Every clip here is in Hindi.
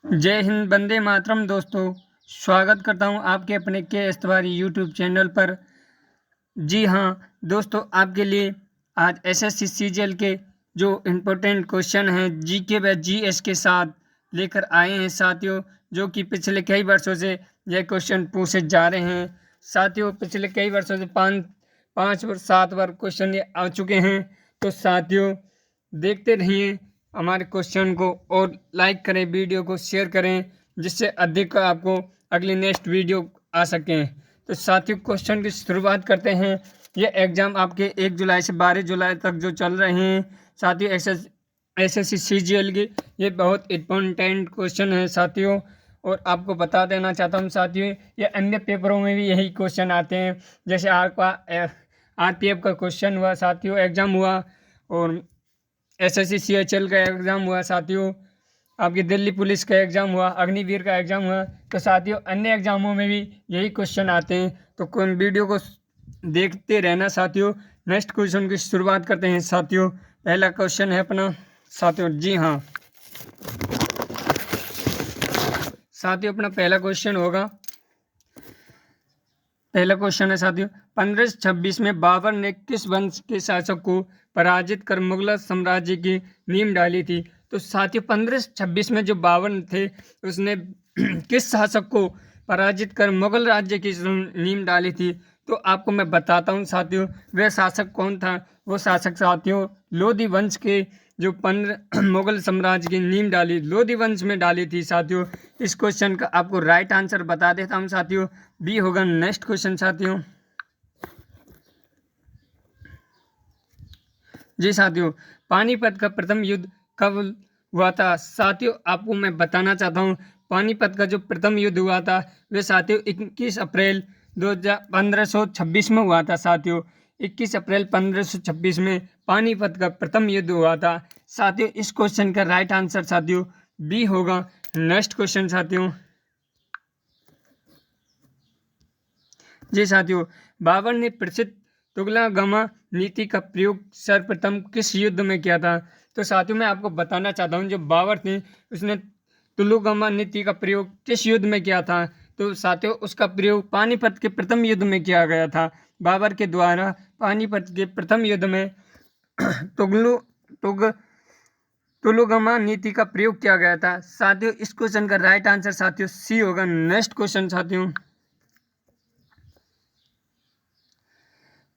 जय हिंद, वंदे मातरम। दोस्तों, स्वागत करता हूं आपके अपने के एस तिवारी यूट्यूब चैनल पर। जी हाँ दोस्तों, आपके लिए आज एसएससी सीजीएल के जो इम्पोर्टेंट क्वेश्चन हैं जीके व जीएस के साथ लेकर आए हैं साथियों, जो कि पिछले कई वर्षों से यह क्वेश्चन पूछे जा रहे हैं साथियों। पिछले कई वर्षों से पाँच और 7 बार क्वेश्चन ये आ चुके हैं। तो साथियों, देखते रहिए हमारे क्वेश्चन को और लाइक करें, वीडियो को शेयर करें, जिससे अधिक आपको अगली नेक्स्ट वीडियो आ सकें। तो साथियों, क्वेश्चन की शुरुआत करते हैं। ये एग्ज़ाम आपके 1 जुलाई से 12 जुलाई तक जो चल रहे हैं साथियों, एसएससी सीजीएल की ये बहुत इम्पोर्टेंट क्वेश्चन है साथियों। और आपको बता देना चाहता हूँ साथियों, ये अन्य पेपरों में भी यही क्वेश्चन आते हैं। जैसे आरपीएफ का क्वेश्चन हुआ साथियों, एग्ज़ाम हुआ, और एसएससी सीएचएल का एग्ज़ाम हुआ साथियों, आपकी दिल्ली पुलिस का एग्ज़ाम हुआ, अग्निवीर का एग्ज़ाम हुआ। तो साथियों, अन्य एग्ज़ामों में भी यही क्वेश्चन आते हैं। तो कौन वीडियो को देखते रहना साथियों। नेक्स्ट क्वेश्चन की शुरुआत करते हैं साथियों। पहला क्वेश्चन है अपना साथियों, जी हाँ साथियों, अपना पहला क्वेश्चन होगा। पहला क्वेश्चन है साथियों, 1526 में बाबर ने किस वंश के शासक को पराजित कर मुगल साम्राज्य की नींव डाली थी। तो साथियों, 1526 में जो बाबर थे उसने किस शासक को पराजित कर मुगल राज्य की नींव डाली थी। तो आपको मैं बताता हूँ साथियों, वह शासक कौन था। वो शासक साथियों लोधी वंश के जो मुगल साम्राज्य की नींव डाली लोधी वंश में डाली थी साथियों। इस क्वेश्चन का आपको राइट आंसर बता देता हूँ साथियों, बी होगा। नेक्स्ट क्वेश्चन साथियों, जी साथियों, पानीपत का प्रथम युद्ध कब हुआ था। साथियों, आपको मैं बताना चाहता हूँ, पानीपत का जो प्रथम युद्ध हुआ था वह साथियों 21 अप्रैल 1526 में हुआ था साथियों। 21 अप्रैल 1526 में पानीपत का प्रथम युद्ध हुआ था साथियों। इस क्वेश्चन का राइट आंसर साथियों बी होगा। नेक्स्ट क्वेश्चन साथियों, जी साथियों, बाबर ने प्रसिद्ध तुगलकामा नीति का प्रयोग सर्वप्रथम किस युद्ध में किया था। तो साथियों, मैं आपको बताना चाहता हूं, जो बाबर थे उसने तुगलकामा नीति का प्रयोग किस युद्ध में किया था। तो साथियों, उसका प्रयोग पानीपत के प्रथम युद्ध में किया गया था। बाबर के द्वारा पानीपत के प्रथम युद्ध में तुगलकामा नीति का प्रयोग किया गया था साथियों। इस क्वेश्चन का राइट आंसर साथियों सी होगा। नेक्स्ट क्वेश्चन साथियों,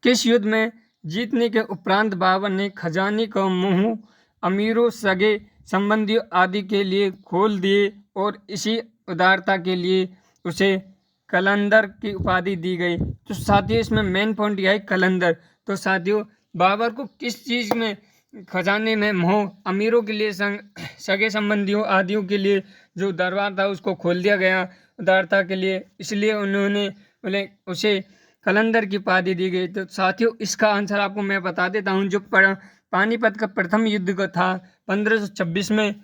किस युद्ध में जीतने के उपरांत बाबर ने खजाने का मुंह अमीरों, सगे संबंधियों आदि के लिए खोल दिए और इसी उदारता के लिए उसे कलंदर की उपाधि दी गई। तो साथियों, इसमें मेन पॉइंट यह है कलंदर। तो साथियों, बाबर को किस चीज़ में खजाने में मोह, अमीरों के लिए सगे संबंधियों आदियों के लिए जो दरबार था उसको खोल दिया गया उदारता के लिए, इसलिए उन्होंने बोले उसे कलंदर की उपाधि दी गई। तो साथियों, इसका आंसर आपको मैं बता देता हूँ। जो पानीपत का प्रथम युद्ध का था 1526 में,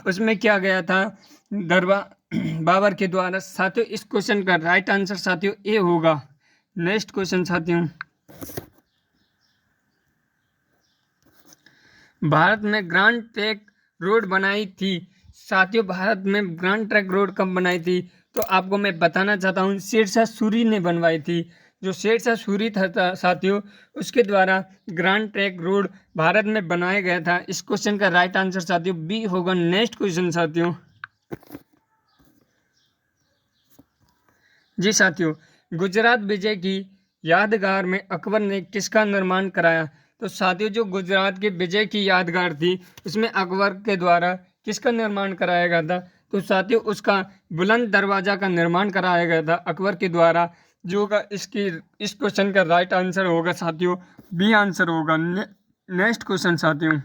उसमें क्या गया था बाबर के द्वारा साथियों। इस क्वेश्चन का राइट आंसर साथियों ए होगा। नेक्स्ट क्वेश्चन साथियों, भारत में ग्रांड ट्रैंक रोड बनाई थी साथियों। भारत में ग्रांड ट्रैंक रोड कब बनाई थी। तो आपको मैं बताना चाहता हूँ, शेरशाह सूरी ने बनवाई थी। जो शेरशाह सूरी था साथियों, उसके द्वारा ग्रांड ट्रैंक रोड भारत में बनाया गया था। इस क्वेश्चन का राइट आंसर साथियों बी होगा। नेक्स्ट क्वेश्चन साथियों, जी साथियों, गुजरात विजय की यादगार में अकबर ने किसका निर्माण कराया। तो साथियों, जो गुजरात के विजय की यादगार थी उसमें अकबर के द्वारा किसका निर्माण कराया गया था। तो साथियों, उसका बुलंद दरवाजा का निर्माण कराया गया था अकबर के द्वारा। जो का इस क्वेश्चन का राइट आंसर होगा साथियों बी आंसर होगा। नेक्स्ट क्वेश्चन साथियों,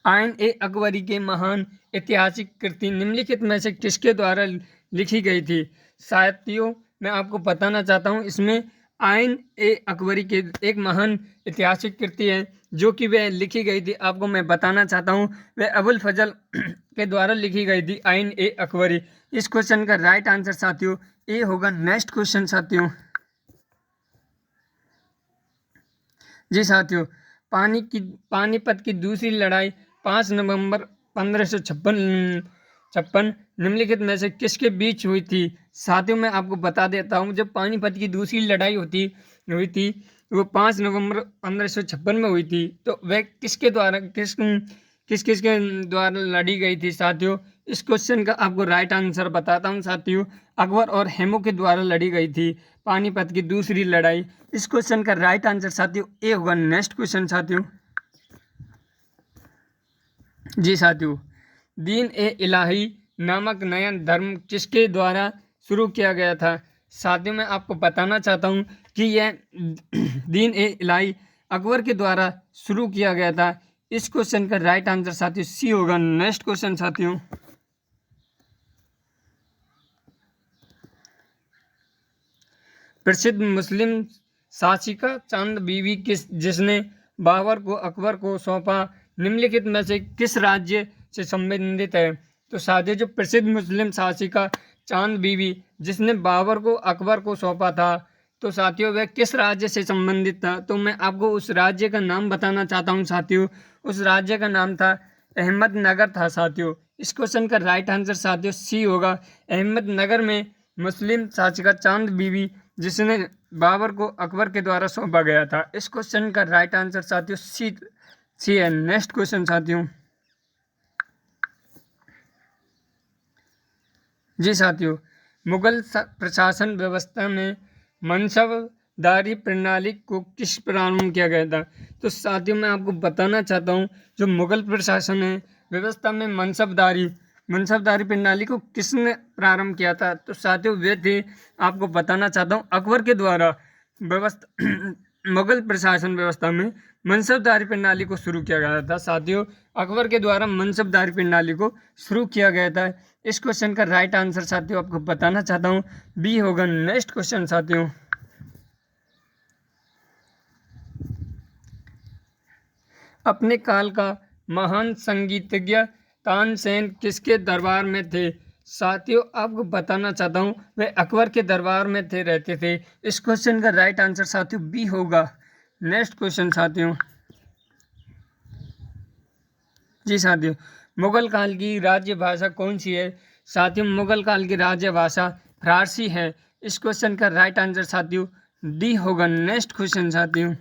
आइन ए अकबरी के महान ऐतिहासिक कृति निम्नलिखित में से किसके द्वारा लिखी गई थी। साथियों, मैं आपको बताना चाहता हूँ, इसमें आइन ए अकबरी के एक महान ऐतिहासिक कृति है जो कि वह लिखी गई थी। आपको मैं बताना चाहता हूँ, वह अबुल फजल के द्वारा लिखी गई थी, आइन ए अकबरी। इस क्वेश्चन का राइट आंसर साथियों ए होगा। नेक्स्ट क्वेश्चन साथियों, जी साथियों, पानीपत की दूसरी लड़ाई 5 नवंबर 1556 निम्नलिखित में से किसके बीच हुई थी। साथियों मैं आपको बता देता हूँ, जब पानीपत की दूसरी लड़ाई हुई थी वो 5 नवंबर 1556 में हुई थी। तो वह किसके द्वारा किसके द्वारा लड़ी गई थी साथियों। इस क्वेश्चन का आपको राइट आंसर बताता हूँ साथियों, अकबर और हेमू के द्वारा लड़ी गई थी पानीपत की दूसरी लड़ाई। इस क्वेश्चन का राइट आंसर साथियों ए होगा। नेक्स्ट क्वेश्चन साथियों, जी साथियों, दीन ए इलाही नामक नया धर्म किसके द्वारा शुरू किया गया था। साथियों मैं आपको बताना चाहता हूँ कि यह दीन ए इलाही अकबर के द्वारा शुरू किया गया था। इस क्वेश्चन का राइट आंसर साथियों सी होगा। नेक्स्ट क्वेश्चन साथियों, प्रसिद्ध मुस्लिम शासिका चांद बीवी जिसने बाबर को अकबर को सौंपा निम्नलिखित में से किस राज्य से संबंधित है। तो साथियों जो प्रसिद्ध मुस्लिम शासिका चांद बीवी जिसने बाबर को अकबर को सौंपा था, तो साथियों वह किस राज्य से संबंधित था। तो मैं आपको उस राज्य का नाम बताना चाहता हूँ साथियों, उस राज्य का नाम था अहमदनगर था साथियों। इस क्वेश्चन का राइट आंसर साथियों सी होगा। अहमदनगर में मुस्लिम शासिका चांद बीवी जिसने बाबर को अकबर के द्वारा सौंपा गया था। इस क्वेश्चन का राइट आंसर साथियों सी है। नेक्स्ट क्वेश्चन साथियों, जी साथियों, मुगल प्रशासन व्यवस्था में मनसबदारी प्रणाली को किस प्रारंभ किया गया था। तो साथियों मैं आपको बताना चाहता हूँ, जो मुगल प्रशासन है व्यवस्था में मनसबदारी प्रणाली को किसने प्रारंभ किया था। तो साथियों वे थे, आपको बताना चाहता हूँ, अकबर के द्वारा व्यवस्था मुगल प्रशासन व्यवस्था में मनसबदारी प्रणाली को शुरू किया गया था साथियों। अकबर के द्वारा मनसबदारी प्रणाली को शुरू किया गया था। इस क्वेश्चन का राइट आंसर साथियों आपको बताना चाहता हूँ बी होगा। नेक्स्ट क्वेश्चन साथियों, अपने काल का महान संगीतज्ञ तानसेन किसके दरबार में थे। साथियों आपको बताना चाहता हूँ वे अकबर के दरबार में रहते थे। इस क्वेश्चन का राइट आंसर साथियों बी होगा। नेक्स्ट क्वेश्चन साथियों, जी साथियों, मुगल काल की राज्य भाषा कौन सी है। साथियों मुगल काल की राज्य भाषा फारसी है। इस क्वेश्चन का राइट आंसर साथियों डी होगा। नेक्स्ट क्वेश्चन साथियों,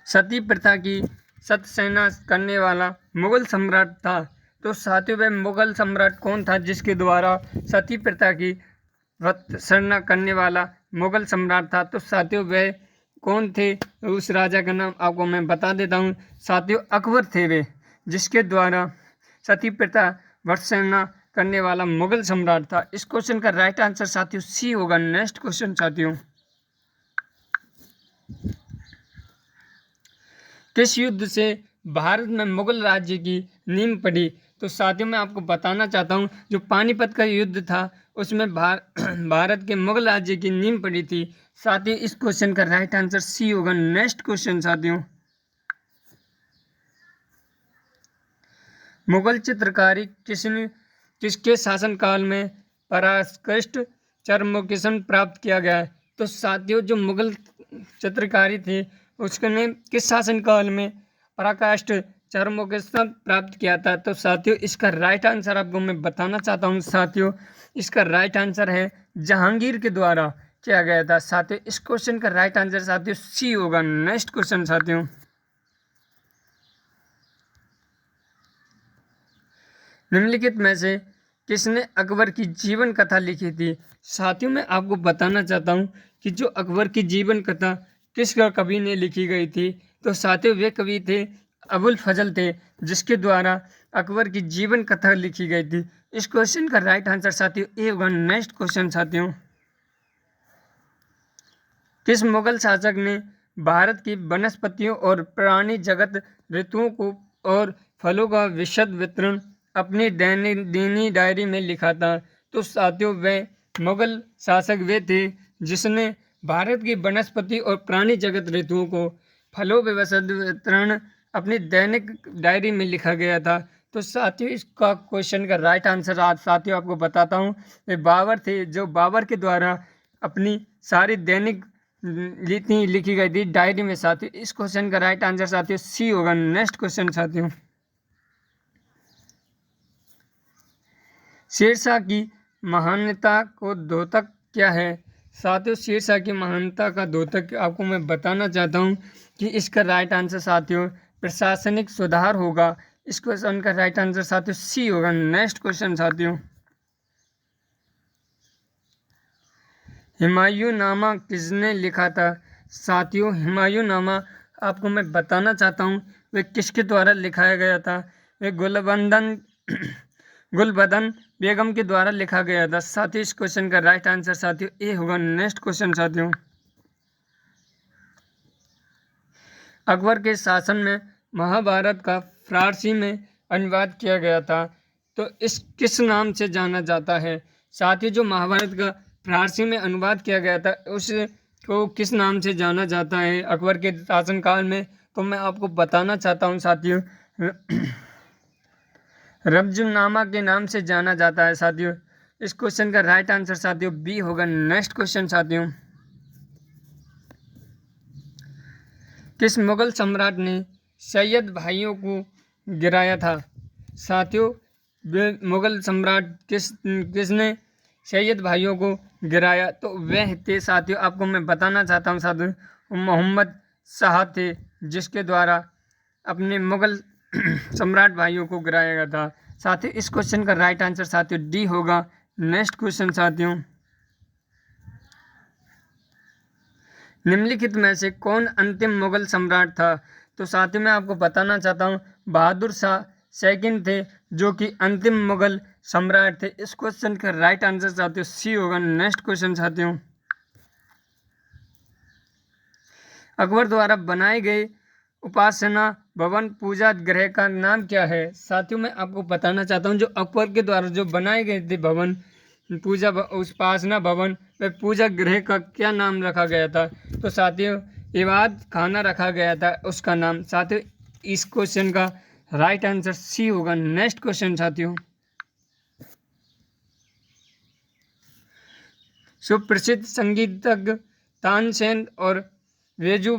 सती प्रथा की सत्सेना करने वाला मुगल सम्राट था। तो साथियों वह मुगल सम्राट कौन था जिसके द्वारा सती प्रथा की सत्सेना करने वाला मुगल सम्राट था। तो साथियों वह कौन थे, उस राजा का नाम आपको मैं बता देता हूँ साथियों, अकबर थे वे, जिसके द्वारा सती प्रथा वर्षना करने वाला मुगल सम्राट था। इस क्वेश्चन का राइट आंसर साथियों सी होगा। नेक्स्ट क्वेश्चन साथियों, किस युद्ध से भारत में मुगल राज्य की नींव पड़ी। तो साथियों मैं आपको बताना चाहता हूँ, जो पानीपत का युद्ध था उसमें भारत के मुगल राज्य की नींव पड़ी थी। साथियों इस क्वेश्चन का राइट आंसर सी होगा। नेक्स्ट क्वेश्चन साथियों, मुगल चित्रकारी किसके शासनकाल में पराकाष्ठ चरमोक्शन प्राप्त किया गया है। तो साथियों जो मुगल चित्रकारी थी उसने किस शासनकाल में पराकाष्ठ चरमोक्शन प्राप्त किया था। तो साथियों इसका राइट आंसर आपको मैं बताना चाहता हूँ साथियों, इसका राइट आंसर है जहांगीर के द्वारा किया गया था। साथियों इस क्वेश्चन का राइट आंसर साथियों सी होगा। नेक्स्ट क्वेश्चन साथियों, निम्नलिखित में से किसने अकबर की जीवन कथा लिखी थी। साथियों मैं आपको बताना चाहता हूँ कि जो अकबर की जीवन कथा किस कवि ने लिखी गई थी। तो साथियों वे कवि थे अबुल फजल थे, जिसके द्वारा अकबर की जीवन कथा लिखी गई थी। इस क्वेश्चन का राइट आंसर साथियों ए होगा। नेक्स्ट क्वेश्चन साथियों, किस मुगल शासक ने भारत की वनस्पतियों और प्राणी जगत ऋतुओं को और फलों का विशद वितरण अपनी दैनिक डायरी में लिखा था। तो साथियों वे मुगल शासक वे थे जिसने भारत की वनस्पति और प्राणी जगत ऋतुओं को फलों विशद वितरण अपनी दैनिक डायरी में लिखा गया था। तो साथियों इसका क्वेश्चन का राइट आंसर आज साथियों आपको बताता हूँ, वे बाबर थे, जो बाबर के द्वारा अपनी सारी दैनिक लिखी गई थी डायरी में साथियों। इस क्वेश्चन का राइट आंसर साथियों सी होगा। नेक्स्ट क्वेश्चन साथियों, शेरशाह की महानता को द्योतक क्या है? साथियों शेरशाह की महानता का द्योतक आपको मैं बताना चाहता हूँ कि इसका राइट आंसर साथियों प्रशासनिक सुधार होगा। इस क्वेश्चन का राइट आंसर साथियों सी होगा। नेक्स्ट क्वेश्चन साथियों, हुमायूंनामा किसने लिखा था? साथियों हुमायूंनामा आपको मैं बताना चाहता हूँ वह किसके द्वारा लिखाया गया था। वह गुलबदन बेगम के द्वारा लिखा गया था। साथियों इस क्वेश्चन का राइट आंसर साथियों ए होगा। नेक्स्ट क्वेश्चन साथियों, अकबर के शासन में महाभारत का फारसी में अनुवाद किया गया था, तो इस किस नाम से जाना जाता है? साथियों जो महाभारत का फारसी में अनुवाद किया गया था उसको किस नाम से जाना जाता है अकबर के शासनकाल में? तो मैं आपको बताना चाहता हूँ साथियों रमजुनामा के नाम से जाना जाता है। साथियों इस क्वेश्चन का राइट आंसर साथियों बी होगा। नेक्स्ट क्वेश्चन साथियों, किस मुगल सम्राट ने सैयद भाइयों को गिराया था? साथियों मुगल सम्राट किसने सैयद भाइयों को गिराया? तो वह थे साथियों, आपको मैं बताना चाहता हूँ साथियों मोहम्मद शाह थे, जिसके द्वारा अपने मुगल सम्राट भाइयों को गिराया गया था। साथियों इस क्वेश्चन का राइट आंसर साथियों डी होगा। नेक्स्ट क्वेश्चन साथियों, निम्नलिखित में से कौन अंतिम मुगल सम्राट था? तो साथियों मैं आपको बताना चाहता हूँ बहादुर शाह सेकंड थे, जो कि अंतिम मुगल सम्राट थे। इस क्वेश्चन का राइट आंसर साथियों सी होगा। नेक्स्ट क्वेश्चन साथियों, अकबर द्वारा बनाए गए उपासना भवन पूजा गृह का नाम क्या है? साथियों मैं आपको बताना चाहता हूँ जो अकबर के द्वारा जो बनाए गए थे भवन पूजा उपासना भवन व पूजा गृह का क्या नाम रखा गया था? तो साथियों इबादत खाना रखा गया था उसका नाम। साथियों इस क्वेश्चन का राइट आंसर सी होगा। नेक्स्ट क्वेश्चन साथियों, सुप्रसिद्ध संगीतज्ञ तानसेन और वेजू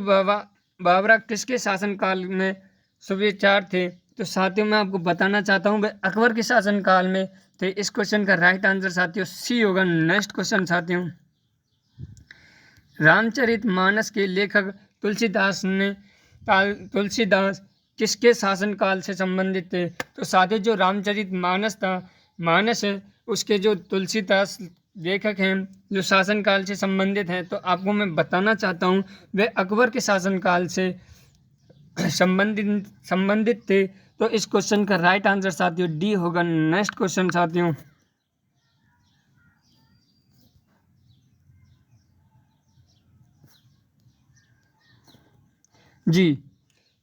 बाबरा किसके शासनकाल में सुविचार थे? तो साथियों मैं आपको बताना चाहता हूँ वे अकबर के शासनकाल में थे। इस क्वेश्चन का राइट आंसर साथियों सी होगा। नेक्स्ट क्वेश्चन साथियों, रामचरितमानस के लेखक तुलसीदास किसके शासनकाल से संबंधित थे? तो साथियों जो रामचरितमानस था मानस है उसके जो तुलसीदास लेखक हैं जो शासनकाल से संबंधित हैं, तो आपको मैं बताना चाहता हूँ वे अकबर के शासनकाल से संबंधित थे। तो इस क्वेश्चन का राइट आंसर साथियों डी होगा। नेक्स्ट क्वेश्चन साथियों, जी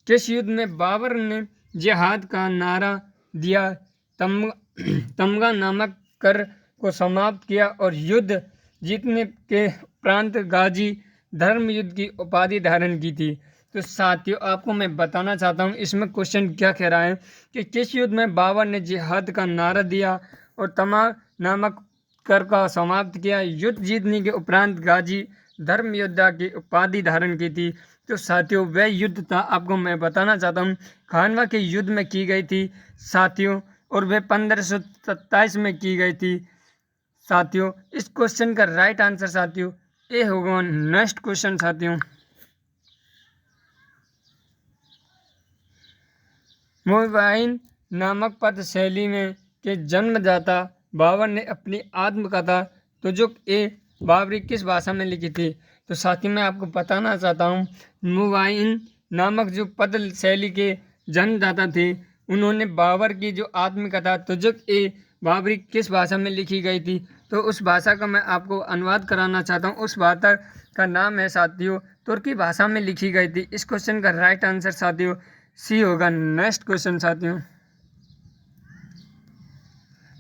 किस युद्ध में बाबर ने जिहाद का नारा दिया, तमगा नामक कर को समाप्त किया और युद्ध जीतने के उपरांत गाजी धर्म युद्ध की उपाधि धारण की थी? तो साथियों आपको मैं बताना चाहता हूँ इसमें क्वेश्चन क्या कह रहा है कि किस युद्ध में बाबर ने जिहाद का नारा दिया और तमगा नामक कर का समाप्त किया, युद्ध जीतने के उपरांत गाजी धर्म योद्धा की उपाधि धारण की थी? तो साथियों वह युद्ध था आपको मैं बताना चाहता हूँ खानवा के युद्ध में की गई थी साथियों, और वह 1527 में की गई थी साथियों। इस क्वेश्चन का राइट आंसर साथियों ए होगा। नेक्स्ट क्वेश्चन साथियों, मुबाइन नामक पद शैली में के जन्मदाता बाबर ने अपनी आत्मकथा तुजुक ए बाबरी किस भाषा में लिखी थी? तो साथियों मैं आपको बताना चाहता हूँ मुबाइन नामक जो पद शैली के जन्मदाता थे उन्होंने बाबर की जो आत्मकथा तुजुक ए बाबरी किस भाषा में लिखी गई थी? तो उस भाषा का मैं आपको अनुवाद कराना चाहता हूँ। उस भाषा का नाम है साथियों तुर्की भाषा में लिखी गई थी। इस क्वेश्चन का राइट आंसर साथियों सी होगा। नेक्स्ट क्वेश्चन साथियों,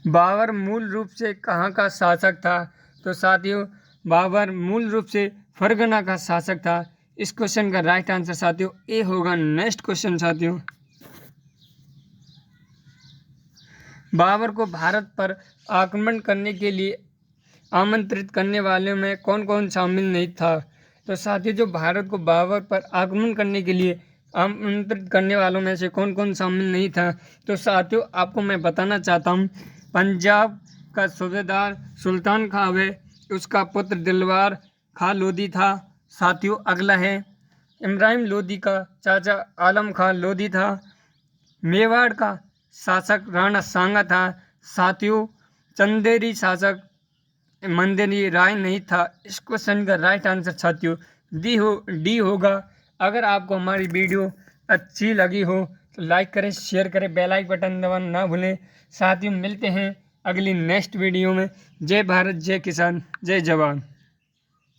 बाबर मूल रूप से कहाँ का शासक था? तो साथियों बाबर मूल रूप से फरगना का शासक था। इस क्वेश्चन का राइट आंसर साथियों ए होगा। नेक्स्ट क्वेश्चन साथियों, बाबर को भारत पर आक्रमण करने के लिए आमंत्रित करने वाले में कौन कौन शामिल नहीं था? तो साथियों, जो भारत को बाबर पर आक्रमण करने के लिए आमंत्रित करने वालों में से कौन कौन शामिल नहीं था, तो साथियों आपको मैं बताना चाहता हूँ। पंजाब का सूबेदार सुल्तान खां है, उसका पुत्र दिलवार खां लोधी था। साथियों अगला है इब्राहिम लोधी का चाचा आलम खां लोधी था। मेवाड़ का शासक राणा सांगा था। साथियों चंदेरी शासक मंदिरी राय नहीं था। इस क्वेश्चन का राइट आंसर साथियों डी होगा। अगर आपको हमारी वीडियो अच्छी लगी हो तो लाइक करें, शेयर करें, बेल आइकन बटन दबाना ना भूलें। साथियों मिलते हैं अगली नेक्स्ट वीडियो में। जय भारत, जय किसान, जय जवान।